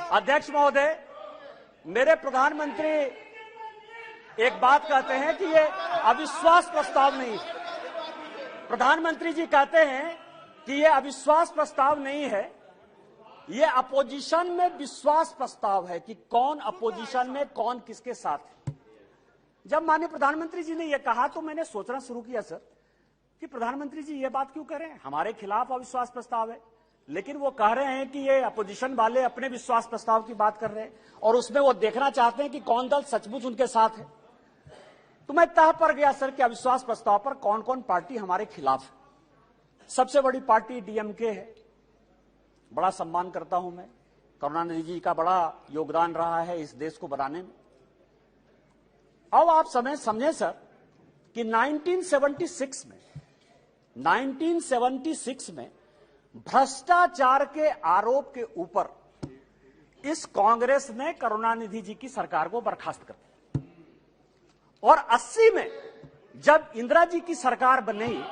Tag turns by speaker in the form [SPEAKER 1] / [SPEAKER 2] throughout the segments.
[SPEAKER 1] अध्यक्ष महोदय, मेरे प्रधानमंत्री एक बात कहते हैं कि ये अविश्वास प्रस्ताव नहीं है। प्रधानमंत्री जी कहते हैं कि ये अविश्वास प्रस्ताव नहीं है, ये अपोजिशन में विश्वास प्रस्ताव है कि कौन अपोजिशन में कौन किसके साथ है। जब माननीय प्रधानमंत्री जी ने यह कहा तो मैंने सोचना शुरू किया सर कि प्रधानमंत्री जी ये बात क्यों कह रहे हैं, हमारे खिलाफ अविश्वास प्रस्ताव है, लेकिन वो कह रहे हैं कि ये अपोजिशन वाले अपने विश्वास प्रस्ताव की बात कर रहे हैं और उसमें वो देखना चाहते हैं कि कौन दल सचमुच उनके साथ है। तो मैं तह पर गया सर कि अविश्वास प्रस्ताव पर कौन कौन पार्टी हमारे खिलाफ है। सबसे बड़ी पार्टी डीएमके है, बड़ा सम्मान करता हूं मैं, करुणानिधि जी का बड़ा योगदान रहा है इस देश को बनाने में। अब आप समझे सर कि 1976 में भ्रष्टाचार के आरोप के ऊपर इस कांग्रेस ने करुणानिधि जी की सरकार को बर्खास्त कर दिया और 80 में जब इंदिरा जी की सरकार बनी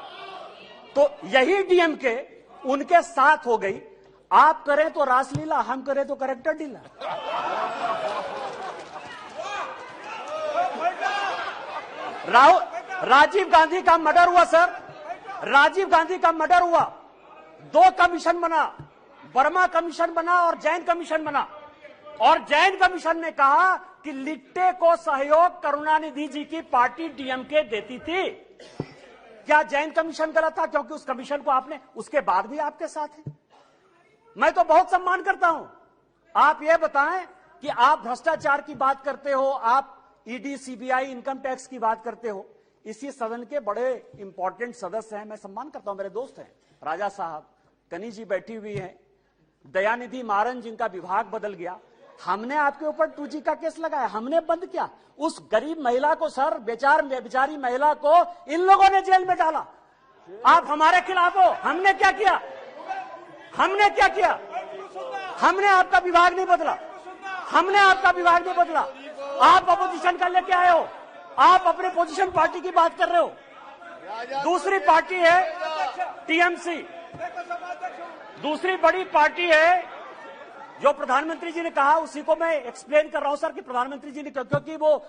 [SPEAKER 1] तो यही डीएमके उनके साथ हो गई। आप करें तो रासलीला, हम करें तो करेक्टर ढीला। राजीव गांधी का मर्डर हुआ सर, राजीव गांधी का मर्डर हुआ, 2 कमीशन बना, वर्मा कमीशन बना और जैन कमीशन बना, और जैन कमीशन ने कहा कि लिट्टे को सहयोग करुणानिधि जी की पार्टी डीएमके देती थी। क्या जैन कमीशन गलत था? क्योंकि उस कमीशन को आपने उसके बाद भी आपके साथ है। मैं तो बहुत सम्मान करता हूं। आप ये बताएं कि आप भ्रष्टाचार की बात करते हो, आप ईडी सीबीआई इनकम टैक्स की बात करते हो, इसी सदन के बड़े इंपॉर्टेंट सदस्य हैं, मैं सम्मान करता हूं, मेरे दोस्त हैं, राजा साहब, कनी जी बैठी हुई हैं, दयानिधि मारन जिनका विभाग बदल गया। हमने आपके ऊपर 2G का केस लगाया, हमने बंद किया। उस गरीब महिला को सर, बेचारी महिला को इन लोगों ने जेल में डाला। आप हमारे खिलाफ हो। हमने क्या किया? हमने क्या किया? हमने आपका विभाग नहीं बदला, हमने आपका विभाग नहीं बदला। आप अपोजिशन का लेके आए हो, आप अपने पोजीशन पार्टी की बात कर रहे हो। दूसरी पार्टी है टीएमसी, दूसरी बड़ी पार्टी है जो प्रधानमंत्री जी ने कहा, उसी को मैं एक्सप्लेन कर रहा हूं सर कि प्रधानमंत्री जी ने, क्योंकि वो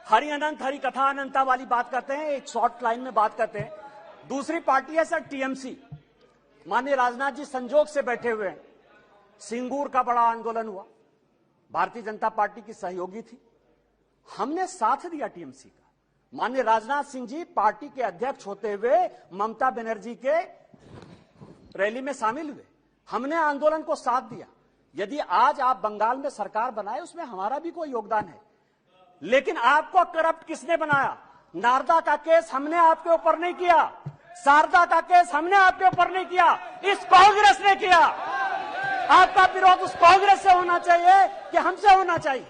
[SPEAKER 1] हरि अनंत हरि कथा अनंता वाली बात करते हैं, एक शॉर्ट लाइन में बात करते हैं। दूसरी पार्टी है सर टीएमसी। माननीय राजनाथ जी संजोग से बैठे हुए हैं। सिंगूर का बड़ा आंदोलन हुआ, भारतीय जनता पार्टी की सहयोगी थी, हमने साथ दिया टीएमसी का। माननीय राजनाथ सिंह जी पार्टी के अध्यक्ष होते हुए ममता बनर्जी के रैली में शामिल हुए, हमने आंदोलन को साथ दिया। यदि आज आप बंगाल में सरकार बनाए, उसमें हमारा भी कोई योगदान है, लेकिन आपको करप्ट किसने बनाया? नारदा का केस हमने आपके ऊपर नहीं किया, शारदा का केस हमने आपके ऊपर नहीं किया, इस कांग्रेस ने किया। आपका विरोध उस कांग्रेस से होना चाहिए कि हमसे होना चाहिए?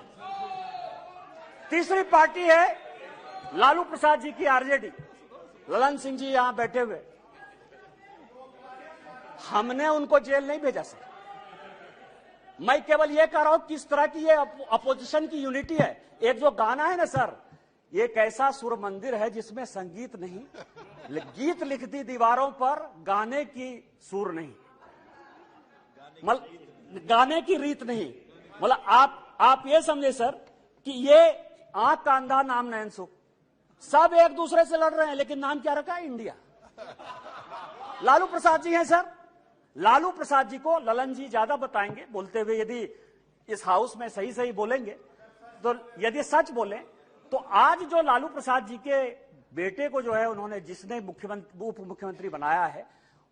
[SPEAKER 1] तीसरी पार्टी है लालू प्रसाद जी की आरजेडी, ललन सिंह जी यहां बैठे हुए, हमने उनको जेल नहीं भेजा सर। मैं केवल यह कह रहा हूं किस तरह की ये अपोजिशन की यूनिटी है। एक जो गाना है ना सर, ये कैसा सुर मंदिर है जिसमें संगीत नहीं, गीत लिख दी दीवारों पर, गाने की सुर नहीं, गाने की रीत नहीं। मतलब आप ये समझे सर कि ये आंख का अंधा नाम नयन सुख, सब एक दूसरे से लड़ रहे हैं, लेकिन नाम क्या रखा है? इंडिया। लालू प्रसाद जी हैं सर, लालू प्रसाद जी को ललन जी ज्यादा बताएंगे बोलते हुए। यदि इस हाउस में सही सही बोलेंगे तो, यदि सच बोले तो आज जो लालू प्रसाद जी के बेटे को जो है उन्होंने, जिसने उप मुख्यमंत्री बनाया है,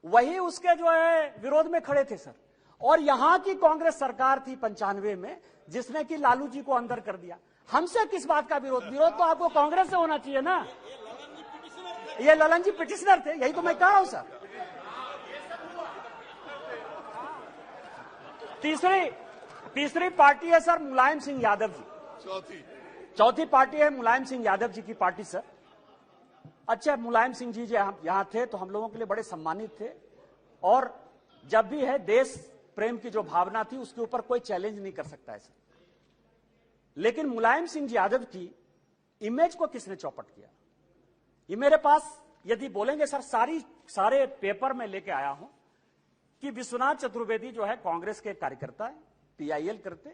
[SPEAKER 1] वही उसके जो है विरोध में खड़े थे सर। और यहां की कांग्रेस सरकार थी 95 में जिसने कि लालू जी को अंदर कर दिया। हमसे किस बात का विरोध? विरोध तो आपको कांग्रेस से होना चाहिए ना। ये ललन जी पिटिशनर थे, यही तो मैं कह रहा हूं सर। तीसरी पार्टी है सर मुलायम सिंह यादव जी। चौथी पार्टी है मुलायम सिंह यादव जी की पार्टी सर। अच्छा, मुलायम सिंह जी यहां थे तो हम लोगों के लिए बड़े सम्मानित थे, और जब भी है देश प्रेम की जो भावना थी उसके ऊपर कोई चैलेंज नहीं कर सकता है सर। लेकिन मुलायम सिंह यादव की इमेज को किसने चौपट किया? ये मेरे पास यदि बोलेंगे सर, सारे पेपर में लेके आया हूं कि विश्वनाथ चतुर्वेदी जो है कांग्रेस के कार्यकर्ता है, पीआईएल करते,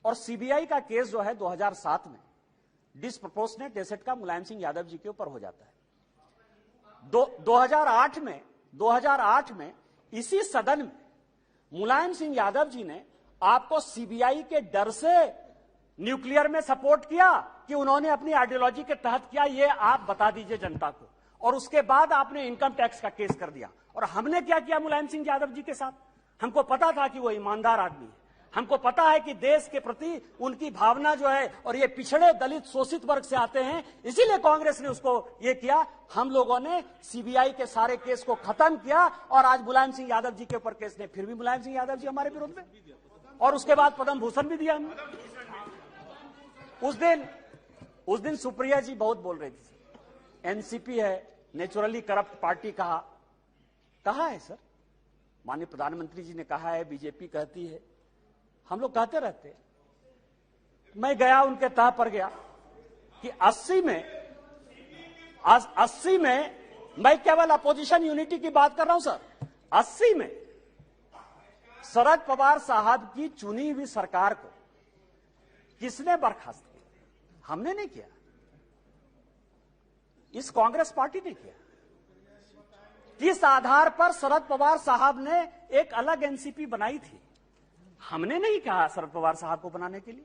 [SPEAKER 1] और सीबीआई का केस जो है 2007 में डिसप्रोपोर्शनेट एसेट का मुलायम सिंह यादव जी के ऊपर हो जाता है। 2008 में इसी सदन में मुलायम सिंह यादव जी ने आपको सीबीआई के डर से न्यूक्लियर में सपोर्ट किया कि उन्होंने अपनी आइडियोलॉजी के तहत किया, ये आप बता दीजिए जनता को। और उसके बाद आपने इनकम टैक्स का केस कर दिया। और हमने क्या किया मुलायम सिंह यादव जी के साथ? हमको पता था कि वो ईमानदार आदमी है, हमको पता है कि देश के प्रति उनकी भावना जो है, और ये पिछड़े दलित शोषित वर्ग से आते हैं, इसीलिए कांग्रेस ने उसको ये किया। हम लोगों ने सीबीआई के सारे केस को खत्म किया और आज मुलायम सिंह यादव जी के ऊपर केस ने, फिर भी मुलायम सिंह यादव जी हमारे विरोध में, और उसके बाद पद्म भूषण भी दिया हमने। उस दिन सुप्रिया जी बहुत बोल रही थी, एनसीपी है नेचुरली करप्ट पार्टी कहा है सर, माननीय प्रधानमंत्री जी ने कहा है, बीजेपी कहती है, हम लोग कहते रहते हैं। मैं गया उनके तह पर गया कि 80 में मैं केवल अपोजिशन यूनिटी की बात कर रहा हूं सर। 80 में शरद पवार साहब की चुनी हुई सरकार को किसने बर्खास्त किया? हमने नहीं किया, इस कांग्रेस पार्टी ने किया। किस आधार पर शरद पवार साहब ने एक अलग एनसीपी बनाई थी? हमने नहीं कहा शरद पवार साहब को बनाने के लिए।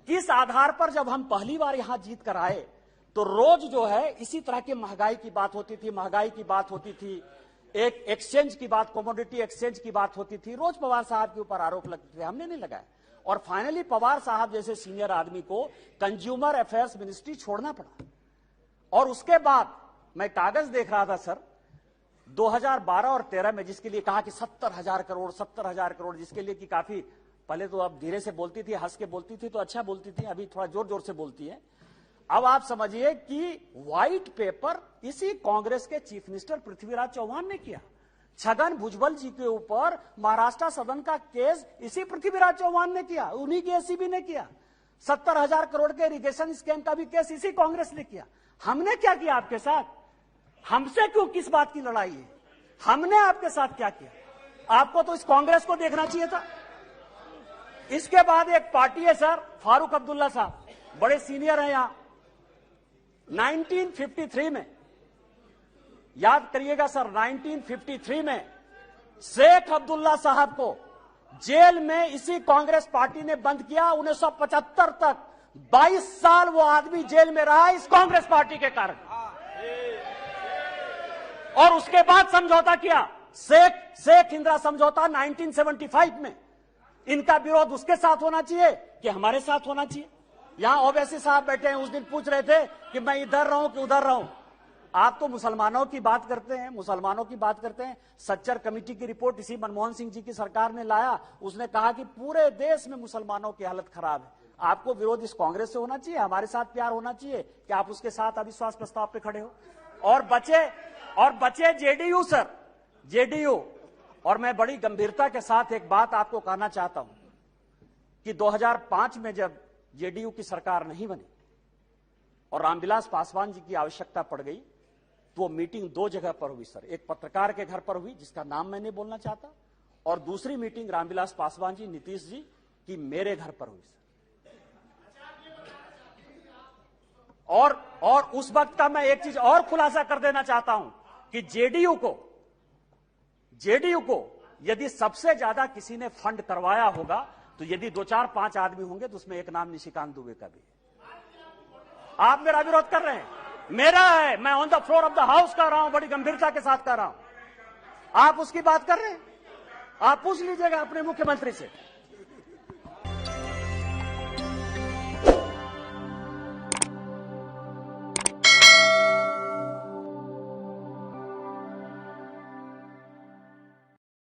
[SPEAKER 1] किस आधार पर जब हम पहली बार यहां जीत कर आए तो रोज जो है इसी तरह की महंगाई की बात होती थी, एक एक्सचेंज की बात, कमोडिटी एक्सचेंज की बात होती थी, रोज पवार साहब के ऊपर आरोप लगते थे, हमने नहीं लगाया। और फाइनली पवार साहब जैसे सीनियर आदमी को कंज्यूमर अफेयर्स मिनिस्ट्री छोड़ना पड़ा। और उसके बाद मैं कागज देख रहा था सर, 2012 और 13 में जिसके लिए कहा कि 70,000 करोड़, जिसके लिए कि काफी, पहले तो अब धीरे से बोलती थी, हंस के बोलती थी तो अच्छा बोलती थी, अभी थोड़ा जोर जोर से बोलती है। अब आप समझिए कि व्हाइट पेपर इसी कांग्रेस के चीफ मिनिस्टर पृथ्वीराज चौहान ने किया। छगन भुजबल जी के ऊपर महाराष्ट्र सदन का केस इसी पृथ्वीराज चौहान ने किया, उन्हीं की एसीबी ने किया। 70,000 करोड़ के इरिगेशन स्कैम का भी केस इसी कांग्रेस ने किया। हमने क्या किया आपके साथ? हमसे क्यों, किस बात की लड़ाई है? हमने आपके साथ क्या किया? आपको तो इस कांग्रेस को देखना चाहिए था। इसके बाद एक पार्टी है सर, फारूक अब्दुल्ला साहब, बड़े सीनियर हैं यहां। 1953 में, याद करिएगा सर, 1953 में शेख अब्दुल्ला साहब को जेल में इसी कांग्रेस पार्टी ने बंद किया। 1975 तक 22 साल वो आदमी जेल में रहा इस कांग्रेस पार्टी के कारण। और उसके बाद समझौता किया, शेख इंदिरा समझौता 1975 में। इनका विरोध उसके साथ होना चाहिए कि हमारे साथ होना चाहिए? यहां ओवैसी साहब बैठे हैं, उस दिन पूछ रहे थे कि मैं इधर रहूं कि उधर रहूं। आप तो मुसलमानों की बात करते हैं, सच्चर कमेटी की रिपोर्ट इसी मनमोहन सिंह जी की सरकार ने लाया, उसने कहा कि पूरे देश में मुसलमानों की हालत खराब है। आपको विरोध इस कांग्रेस से होना चाहिए, हमारे साथ प्यार होना चाहिए कि आप उसके साथ अविश्वास प्रस्ताव पे खड़े हो। और बचे जेडीयू सर, जेडीयू। और मैं बड़ी गंभीरता के साथ एक बात आपको कहना चाहता हूं कि 2005 में जब जेडीयू की सरकार नहीं बनी और रामविलास पासवान जी की आवश्यकता पड़ गई, तो वो मीटिंग 2 जगह पर हुई सर। एक पत्रकार के घर पर हुई जिसका नाम मैं नहीं बोलना चाहता, और दूसरी मीटिंग रामविलास पासवान जी, नीतीश जी की मेरे घर पर हुई सर। और उस वक्त का मैं एक चीज और खुलासा कर देना चाहता हूं कि जेडीयू को यदि सबसे ज्यादा किसी ने फंड करवाया होगा तो यदि 2, 4, 5 आदमी होंगे तो उसमें एक नाम निशिकांत दुबे का भी है। आप मेरा विरोध कर रहे हैं, मेरा है, मैं on the floor of the house कर रहा हूं, बड़ी गंभीरता के साथ कर रहा हूं। आप उसकी बात कर रहे हैं? आप पूछ लीजिएगा अपने मुख्यमंत्री से।